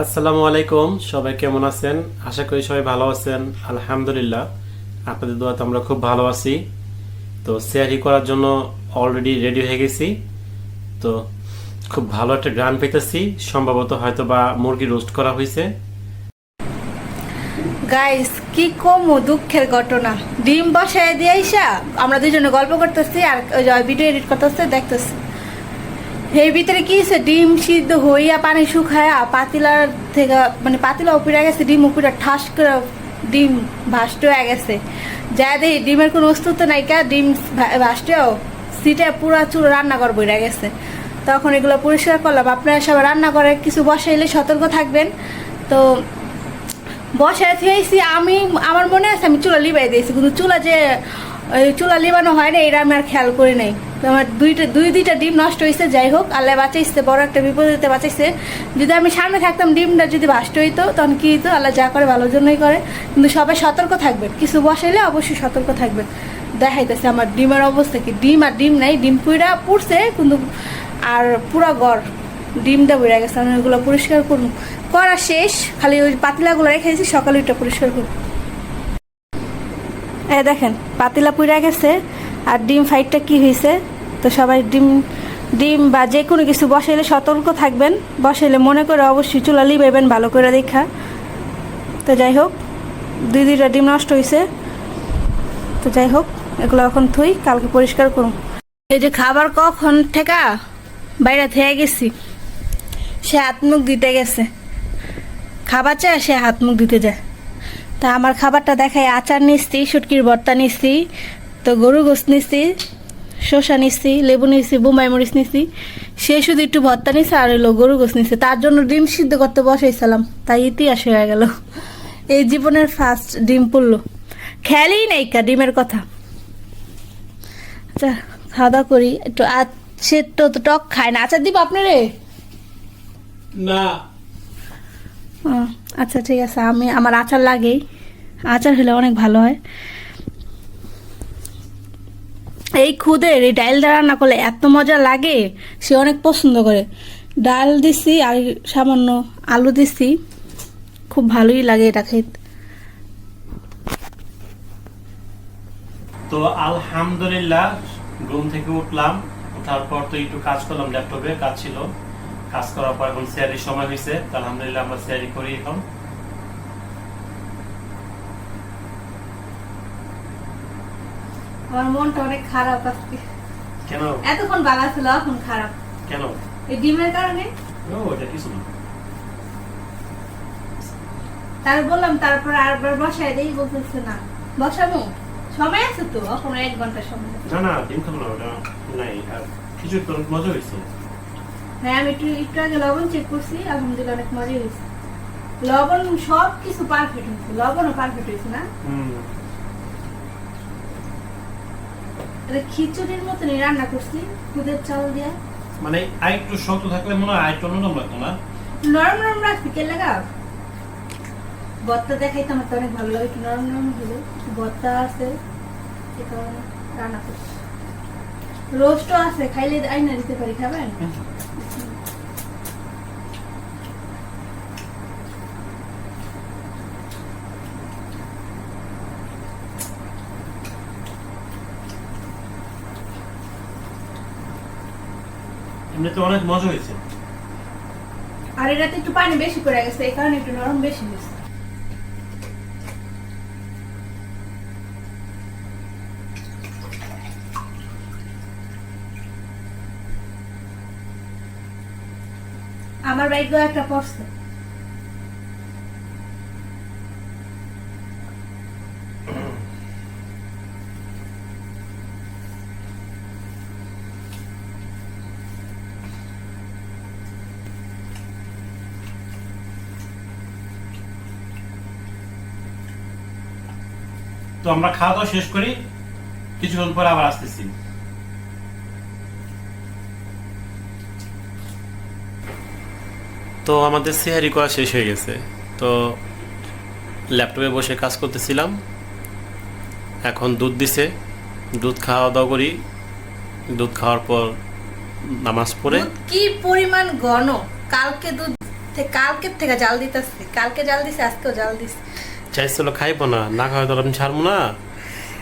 আসসালামু আলাইকুম, সবাই কেমন আছেন? আশা করি সবাই ভালো আছেন। আলহামদুলিল্লাহ, আপনাদের দোয়াতে আমরা খুব ভালো আছি। তো সিয়ারি করার জন্য অলরেডি রেডি হয়ে গেছি। তো খুব ভালো একটা গ্রান পেতেছি, সম্ভবত হয়তো বা মুরগি রোস্ট করা হয়েছে। গাইস, কি কম দুঃখের ঘটনা। ডিম বসায় দিয়ে আইসা আমরা দুজনে গল্প করতেছি আর ভিডিও এডিট করতেছে, দেখতেছি এর ভিতরে কি হয়েছে, ডিম সিদ্ধ হইয়া পানি শুকায়া পাতিলার থেকে মানে পাতিলা উপরে গেছে, ডিম উপরে ঠাস করে ডিম ভাষ্ট হয়ে গেছে। যা দেখি ডিমের কোনো অস্তিত্ব নাই, কা ডিম ভাসটেও সিটে পুরা চুল রান্নাঘর বইরা গেছে। তখন এগুলো পরিষ্কার করলাম। আপনারা সবাই রান্না করে কিছু বসাইলে সতর্ক থাকবেন। তো বসায় থুয়েছি আমি, আমার মনে আছে আমি চুলা লিবাই দিয়েছি, কিন্তু চুলা যে চুলা লিবানো হয় না এটা আমি আর খেয়াল করি নাই। তো আমার দুইটা ডিম নষ্ট হয়েছে। যাই হোক, আল্লাহ বাঁচাইছে, বড় একটা বিপদ দিতে বাঁচাইছে। যদি আমি সামনে থাকতাম, ডিমটা যদি ভাষ্ট হইতো তখন কি হইতো, আল্লাহ যা করে ভালোর জন্যই করে। কিন্তু সবাই সতর্ক থাকবেন, কিছু বসাইলে অবশ্যই সতর্ক থাকবেন। দেখাইতেছে আমার ডিমের অবস্থা কি, ডিম আর ডিম নাই, ডিম পুরা পুড়ছে কিন্তু আর পুরা গড় ডিমটা বেড়ে গেছে। আমি ওগুলো পরিষ্কার করুন, করা শেষ, খালি ওই পাতিলাগুলো রেখেছি, সকালে ওইটা পরিষ্কার করুন। দেখেন পাতিলা পুড়ে গেছে আর ডিম ফাইটটা কি হয়েছে। তো সবাই ডিম বা যে কোনো কিছু বসাইলে সতর্ক থাকবেন, বসাইলে মনে করে অবশ্যই চুলা লিবাইবেন ভালো করে দেখা। তো যাই হোক, দুইটা ডিম নষ্ট হয়েছে। তো যাই হোক, এগুলো এখন থুই, কালকে পরিষ্কার করুন। এই যে খাবার কখন থেকে বাইরে থেকে গেছি, সে হাত মুখ দিতে গেছে, খাবার চায় সে হাত মুখ দিতে যায়। তা আমার খাবারটা দেখায়, আচার নিচ্ছি, শুটকির ভর্তা নিচ্ছি, তো গরু গোস্ত নিচ্ছি, শসা নিচ্ছি, লেবু নিচ্ছি, বোম্বাই মরিচ নিচ্ছি। সে শুধু একটু ভর্তা নিচ্ছে আর এলো গরু গোস্ত নিচ্ছে। তার জন্য ডিম সিদ্ধ করতে বসাইছিলাম, তাই ইতিহাস হয়ে গেল। এই জীবনের ফার্স্ট ডিম পড়লো, খেয়ালই নেই কা ডিমের কথা। আচ্ছা, খাওয়া দাওয়া করি একটু। সে তো টক খায় না। আচার দিব আপনারে? না। আচ্ছা ঠিক আছে, আমার আচার লাগেই, আচার হলে অনেক ভালো হয়। এই খুদের এই ডাল দিয়ে রান্না করলে এত মজা লাগে, সে অনেক পছন্দ করে। ডাল দিছি আর সামান্য আলু দিছি, খুব ভালোই লাগে এটা খেতে। তো আলহামদুলিল্লাহ, ঘুম থেকে উঠলাম, ওঠার পর তো একটু কাজ করলাম, ল্যাপটপে কাজ ছিল। কাজ করার পর এখন সিয়ারির সময় হয়েছে। তো আলহামদুলিল্লাহ আমরা সিয়ারি করি এখন। আমার মনটা অনেক খারাপ আজকে। কেন? এতক্ষণ ভালো ছিল, এখন খারাপ। কেন? এই ডিমের কারণে। ও, এটা কিছু না। তার বললাম, তারপর আরবার বসায় দেই, বলতেছে না বসাবো, সময় আছে তো, এখন 1 ঘন্টা সময় আছে। না না, ডিম খাবো না, ওটা নাই। আর কিছু একটু মজা হয়েছে। হ্যাঁ, আমি একটু আগে লবণ চেক করছি, আলহামদুলিল্লাহ অনেক মজা হয়েছে। লবণ সব কিছু পারফেক্ট হয়েছে, লবণও পারফেক্ট হয়েছে না। এটা খিচুড়ির মতনই রান্না করছি, খুদের চাল দিয়া। মানে আর একটু শক্ত থাকলে মনে হয় একটু নরম লাগতো না? নরম নরম রাখছি, কে লাগা ভর্তা দেখাইতে আমার তো অনেক ভালো লাগে, একটু নরম নরম হলে। ভর্তা আছে, সে কারণে রান্না করছি। রোস্টও আছে, খাইলে আইনা দিতে পারি, খাবেন? এমনিতে অনেক মজা হয়েছে। আর এটাতে একটু পানি বেশি করে গেছে, এই কারণে একটু নরম বেশি হয়েছে। আমার ভাগ্য একটা পড়ছে। তো আমরা খাওয়া দাওয়া শেষ করি, কিছুক্ষণ পর আবার আসতেছি। তো আমাদের সিহারি করা শেষ হয়ে গেছে। তো ল্যাপটপে বসে কাজ করতেছিলাম, এখন দুধ দিছে, দুধ খাওয়া দাওয়া করি। দুধ খাওয়ার পর নামাজ পড়ে। কি পরিমাণ ঘন, কালকে দুধ কালকের থেকে জাল দিতেছি, কালকে জাল দিছি, আজকেও জাল দিছি। চাইছিল খাইবো না, না খাওয়া তো আমি ছাড়বো না,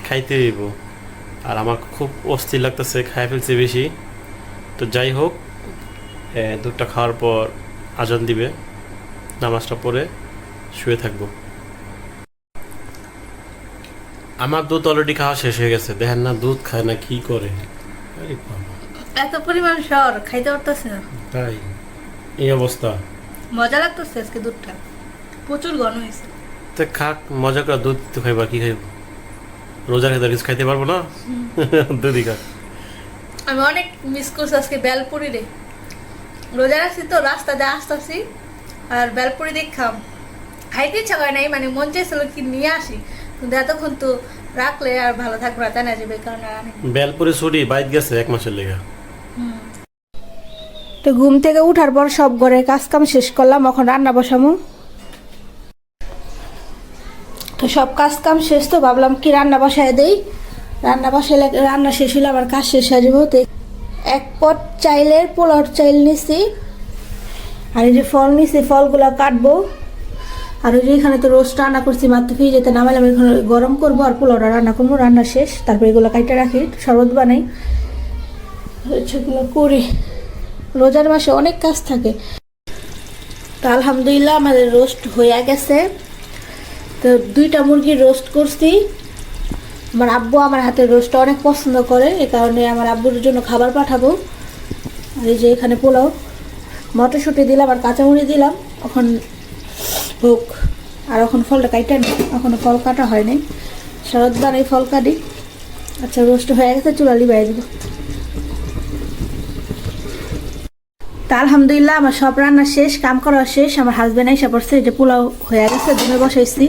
খাইতে হইব। আর আমার খুব অস্থির লাগতেছে, খাই ফেলছি বেশি। তো যাই হোক, দুধটা খাওয়ার পর আজান দিবে, নামাজটা পড়ে শুয়ে থাকবো। আমার দুধ অলরেডি খাওয়া শেষ হয়ে গেছে, দেখেন না দুধ খায় না কি করে। আরে বাবা, এত পরিমাণ সর খাইতে পারতেছে না, তাই এই অবস্থা। মজা লাগতেছে আজকে দুধটা, প্রচুর ঘন হয়েছে। তো খাক, মজা করে দুধ তো খাইবা, কি খাইব? রোজা খেতে কিছু খাইতে পারবো না, দুধই খাক। আমি অনেক মিস করছি আজকে বেলপুরি রে, রোজা রাখছি তো রাস্তা দিয়ে আসতেছি আর বেলপুরি দেখলাম, খাইতে ইচ্ছা করে নাই, মানে মন চাইছিল কি নিয়ে আসি, কিন্তু এতক্ষণ তো রাখলে আর ভালো থাকবে না, তাই না, যাবে কারণ বেলপুরি ছুটি বাইত গেছে 1 মাসের লেগা। তো ঘুম থেকে উঠার পর সব ঘরের কাজ কাম শেষ করলাম, এখন রান্না বসামু। তো সব কাজ কাম শেষ, তো ভাবলাম কি রান্না বসায় দেই, রান্না বসাইলে রান্না শেষ হলে আবার কাজ শেষ হয়ে যাবো। তো 1 পট চাইলের পোলাওর চাইল নিছি, আর এই যে ফল নিছি, ফলগুলো কাটবো। আর ওই যে এখানে তো রোস্ট রান্না করছি মাত্র, ফ্রিজেতে নামাইলাম, এখানে গরম করবো আর পোলাওটা রান্না করবো। রান্না শেষ, তারপর এগুলো কাইটে রাখি, শরবত বানাই, সেগুলো করি। রোজার মাসে অনেক কাজ থাকে। তো আলহামদুলিল্লাহ আমাদের রোস্ট হয়ে গেছে। তো 2টা মুরগির রোস্ট করছি। আমার আব্বু আমার হাতের রোস্টটা অনেক পছন্দ করে, এই কারণে আমার আব্বুর জন্য খাবার পাঠাবো। আর এই যে এখানে পোলাও, মটরশুঁটি দিলাম আর কাঁচামরিচ দিলাম, এখন হোক। আর এখন ফলটা কাটা নেই, এখনো ফল কাটা হয়নি, শরৎ বানাই ফল কাটি। আচ্ছা, রোস্ট হয়ে গেছে, চুলা লিবাই দেবো। তা আলহামদুলিল্লাহ আমার সব রান্না শেষ, কাম করা শেষ। আমার হাজব্যান্ড এসে পড়ছে, এই যে পোলাও হয়ে গেছে, দমে বসাইছি।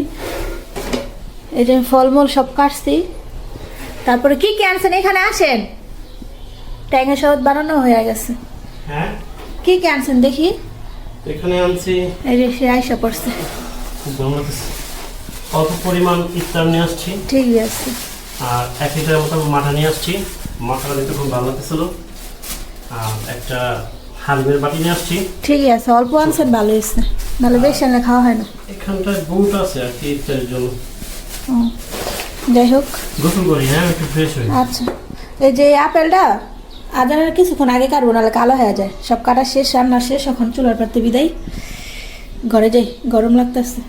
এই যে ফলমূল সব কাটছি। তারপরে কি কি আনছেন এখানে, আসেন। ট্যাংরা শরবত বানানো হয়ে গেছে। হ্যাঁ, কি কি আনছেন দেখি। এখানে আনছি, এই যে সে আইসা পড়ছে, খুব ভালো লাগছে। অল্প পরিমাণ ইফতার নিয়ে আসছি, ঠিক আছে। আর 1 লিটার মতো মাঠা নিয়ে আসছি, মাথাটা দিতে খুব ভালো লাগতেছিল। আর একটা হালুমের বাটি নিয়ে আসছি। ঠিক আছে, অল্প আনছেন, ভালো হয়েছে, নাহলে বেশি আনলে খাওয়া হয় না। এখানটায় বুট আছে আর কি ইফতারের জন্য। ও, যাই হোক, গোসল করি, হ্যাঁ একটু ফ্রেশ হই। আচ্ছা। এই যে আপেলটা আদানের কিছুক্ষণ আগে কাটবো, নাহলে কালো হয়ে যায়। সব কাটা শেষ, রান্না শেষ, এখন চুলার পাড়তে বিদায়, ঘরে যাই, গরম লাগতেছে।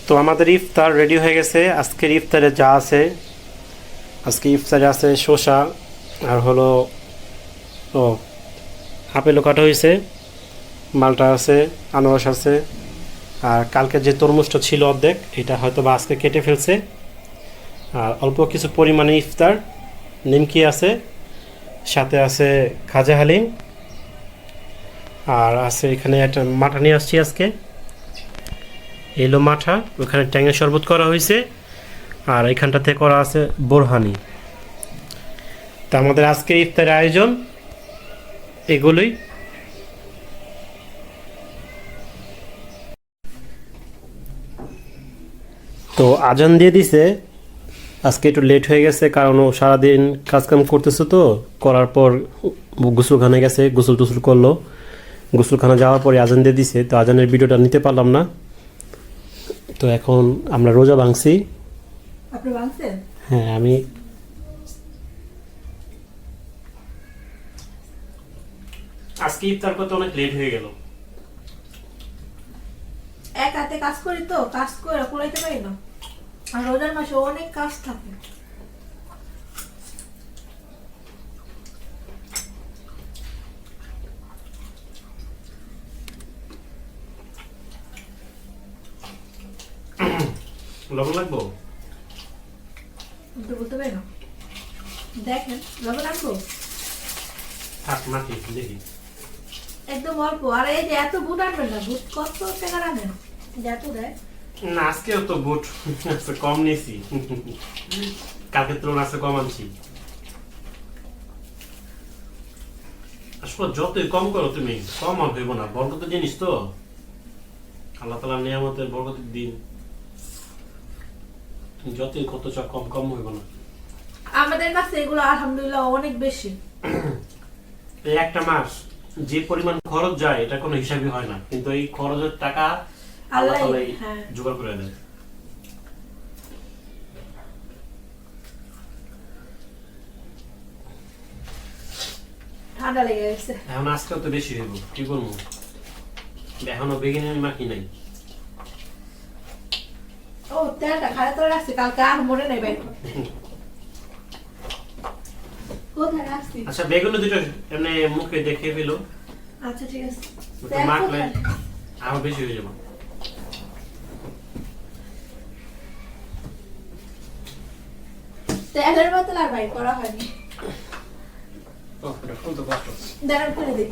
তো আমাদের ইফতার রেডি হয়ে গেছে। আজকের ইফতারে যা আছে, আজকে ইফতারে আছে শসা, আর হলো আপেলও কাটা হয়েছে, মালটা আছে, আনারস আছে, আর কালকে যে তরমুজটা ছিল অর্ধেক, এটা হয়তো বা আজকে কেটে ফেলছে। আর অল্প কিছু পরিমাণে ইফতার, নিমকি আছে, সাথে আছে খাজা হালিম, আর আছে এখানে একটা মাঠা নিয়ে আসছি আজকে, এলো মাঠা, ওখানে ট্যাঙে শরবত করা হয়েছে, আর এখানটাতে করা আছে বোরহানি। তা আমাদের আজকে ইফতারের আয়োজন এগুলোই। তো আজান দিয়ে দিছে, আজকে একটু লেট হয়ে গেছে, কারণ ও সারাদিন কাজকাম করতেছে, তো করার পর গোসলখানে গেছে, গোসল টুসল করলো, গোসলখানা যাওয়ার পরে আজান দিয়ে দিছে। তো আজানের ভিডিওটা নিতে পারলাম না। তো এখন আমরা রোজা ভাঙছি। আপনি ভাঙছেন? হ্যাঁ, আমি আজকে ইফতার করতে অনেক লেট হয়ে গেল। এক হাতে কাজ করি তো, কাজ করে কুলাইতে পারি না, আর রোজার মাসে অনেক কাজ থাকে। লবণ লাগবো? বলতে পারি না, দেখেন লবণ লাগবো, থাক মাটি দেখি। একদম অল্প। আর এই যে এত বুট আনবেন না, বুট কত টাকা আনেন যে এত দেয়? না, আজকেও তো বুট কম নিয়েছি, কালকে তুলনায় আজকে কম আনছি। আসলে যতই কম করো তুমি, কম আর হইব না, বরকতের জিনিস তো, আল্লাহ তাআলার নিয়ামতের বরকতের দিন, যতই কত চা কম কম হইব না। আমাদের কাছে এগুলো আলহামদুলিল্লাহ অনেক বেশি। এই একটা মাস যে পরিমাণ খরচ যায় এটা কোনো হিসাবই হয় না, কিন্তু এই খরচের টাকা আল্লাহ আল্লাহ তাআলাই হ্যাঁ জোগাড় করে দেয়। ঠান্ডা লেগে গেছে। এখন আজকাল তো বেশি হইব, কি করবো, এখনো বেগিন মাখি নাই। ও তেলটা খাড়া তো রাখছি, কালকে আর মনে নেই ভাই কোথায় রাখছি। আচ্ছা বেগুন দুটো এমনি মুখে দেখে ফেলো, আচ্ছা ঠিক আছে, একটু তেল মাখলে কোথায়? আরো বেশি হয়ে যাবে। তেলের বোতল আর ভাই করা হয়নি, এটা খুব তো কষ্ট। দাঁড়ান করে দিই।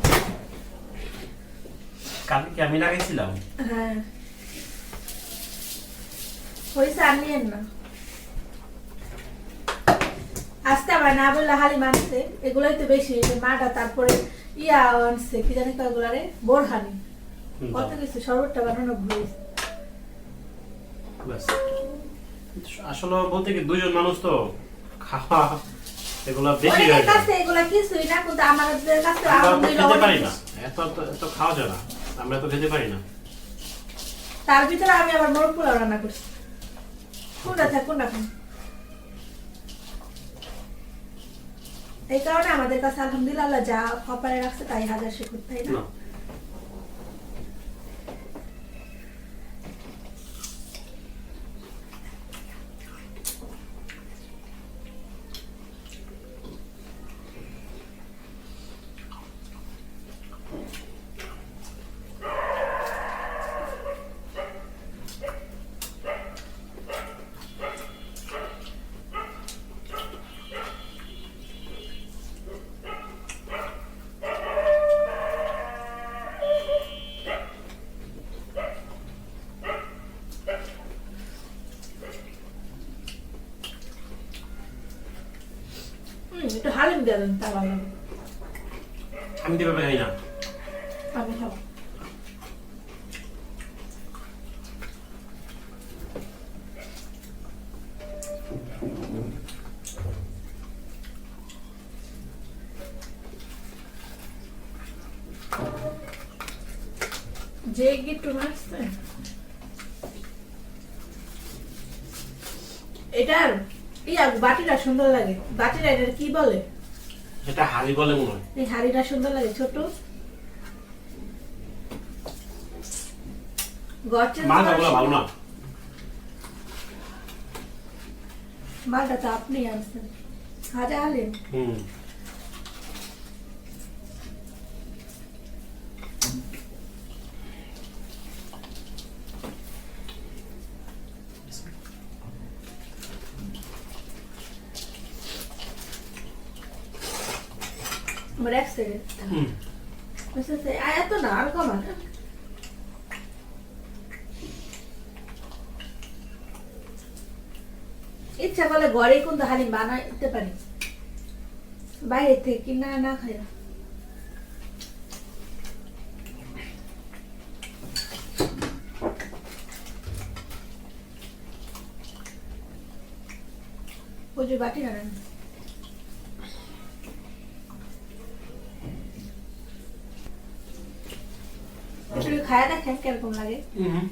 কালকে কি আমি লাগাইছিলাম? হ্যাঁ হয়েছে, আর নিয়েন না। আজকে আমার না বললে হালি মানছে, এগুলোই তো বেশি, এই যে মাটা, তারপরে ইয়া আনছে কি জানি কয়গুলারে বোরহানি, কত কিছু শরবতটা বানানো ভুলে গেছে। ব্যাস। আসলে বলতে কি দুইজন মানুষ তো খাওয়া এগুলা বেশি হয়ে অনেকের যায়। কাছে এগুলা কিছুই না, কিন্তু আমাদের কাছে আমরা তো আলহামদুলিল্লাহ খেতে পারি অনেক না, কিছু। এত খাওয়া যায় না, আমরা তো খেতে পারি না। তার ভিতরে আমি আবার মোরগ পোলাও রান্না করছি। কোনটা থাক কোনটা খান, এই কারণে আমাদের কাছে আলহামদুলিল্লাহ আল্লাহ যা কপালে রাখছে তাই হাজার শুকর, তাই না? না। একটু হালিম দিয়ে দেন, তা ভালো হবে। আমি কিভাবে খাই না? আমি খাবো। যে গিট্টু মারছে এটার ইয়া বাটিটা সুন্দর লাগে, বাটিটা এটার কি বলে, এটা হাড়ি বলে মনে হয়। এই হাড়িটা সুন্দর লাগে, ছোট গর্চের মাছ ওগুলো ভালো না। মালটা তো আপনি আনছেন, হাজা হালিম। হুম। আমার এক সেকেন্ড, হুম। এত না আর কমান। ইচ্ছা করলে ঘরে কিন্তু হালিম বানাইতে পারি, বাইরে থেকে কিনা না খাই। ওই যে বাটি না একটু খায়া দেখেন কিরকম লাগে, হুম।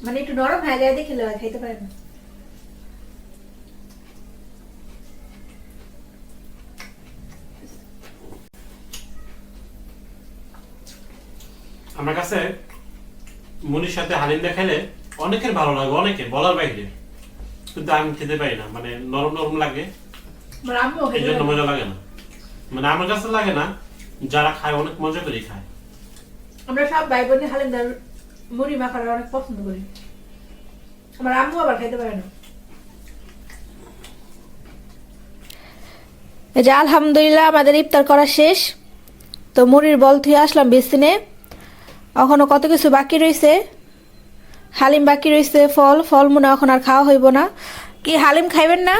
মানে একটু নরম হয়ে যায় দেখে লোক খাইতে পারে না। আমার কাছে মুনির সাথে হালিম দেখাইলে অনেকের ভালো লাগে, অনেকের বলার বাইরে, কিন্তু আমি খেতে পারি না, মানে নরম নরম লাগে, আমার আম্মু এই জন্য মজা লাগে না। মানে আমার কাছে লাগে না, যারা খায় অনেক মজা করে খায়। আমরা সব ভাই বোনে হালিম ডাল মুড়ি মাখাটা অনেক পছন্দ করি, আমার আম্মু আবার খাইতে পারে না। এই যে আলহামদুলিল্লাহ আমাদের ইফতার করা শেষ, তো মুড়ির বল থুয়ে আসলাম বেসিনে, এখনো কত কিছু বাকি রয়েছে, হালিম বাকি রয়েছে, ফল মনে এখন আর খাওয়া হইব না। কি হালিম খাইবেন না?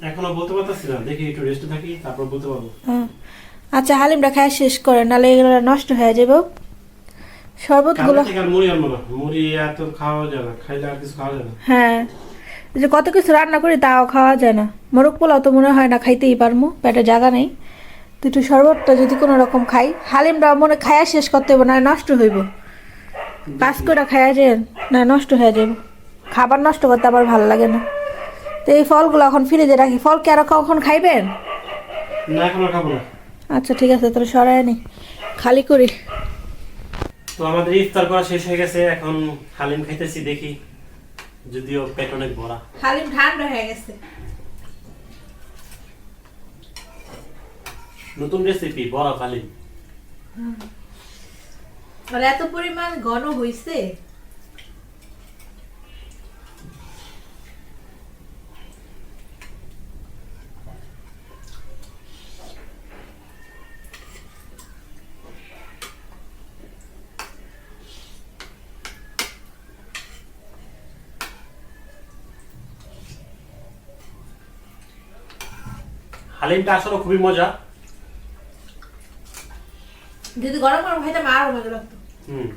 এখনো বলতে পারতেছি না, দেখি একটু রেস্টে থাকি তারপর বলতে পারবো। আচ্ছা হালিমটা খাওয়া শেষ করেন, নাহলে এগুলো নষ্ট হয়ে যাবে। শরবত গুলো মুড়ি আনবো না, মুড়ি এত খাওয়া যায় না, খাইলে আর কিছু খাওয়া যায় না। হ্যাঁ যে কত কিছু রান্না করি তাও খাওয়া যায় না। মোরগ পোলাও তো মনে হয় না খাইতেই পারবো, পেটে জায়গা নেই। তো একটু শরবতটা যদি কোনো রকম খাই, হালিমটা মনে খায়া শেষ করতে হবে, না নষ্ট হইব। কাজ করে খায়া যায় না, নষ্ট হয়ে যাবে। খাবার নষ্ট করতে আমার ভালো লাগে না। তো এই ফলগুলো এখন ফ্রিজে রাখি। ফল কি আর কখন খাইবেন? না এখন আর খাবো না। আচ্ছা ঠিক আছে, তাহলে সরাই নি, খালি করি। তো আমাদের ইফতার করা শেষ হয়ে গেছে, এখন হালিম খাইতেছি। দেখি, যদিও পেট অনেক ভরা। হালিম ঠান্ডা হয়ে গেছে। নতুন রেসিপি, বড় হালিম। আর এত পরিমাণ ঘন হইছে। হালিমটা আসলে খুবই মজা। যদি গরম গরম খাইতাম আরো মজা লাগতো। হুম।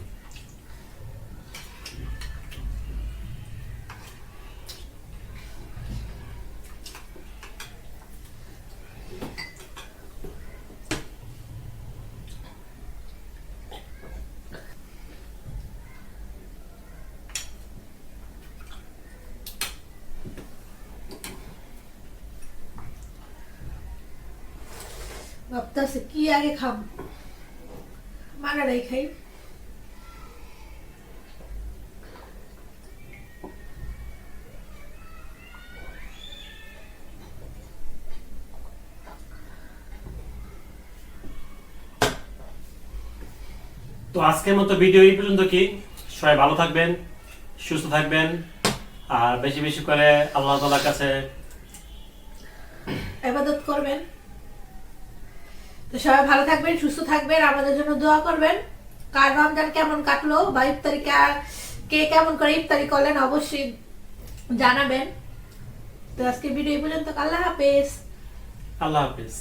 ভাবতেছে কি আগে খাব, মাগাটাই খাই। তো আজকের মতো ভিডিও এই পর্যন্ত। কি সবাই ভালো থাকবেন, সুস্থ থাকবেন, আর বেশি বেশি করে আল্লাহ তাআলার কাছে ইবাদত করবেন। তো সবাই ভালো থাকবেন, সুস্থ থাকবেন, আমাদের জন্য দোয়া করবেন। কার রমজান কেমন কাটলো বা ইফতারি কে কেমন করে ইফতারি করলেন অবশ্যই জানাবেন। তো আজকে ভিডিও এই পর্যন্ত। আল্লাহ হাফেজ। আল্লাহ হাফেজ।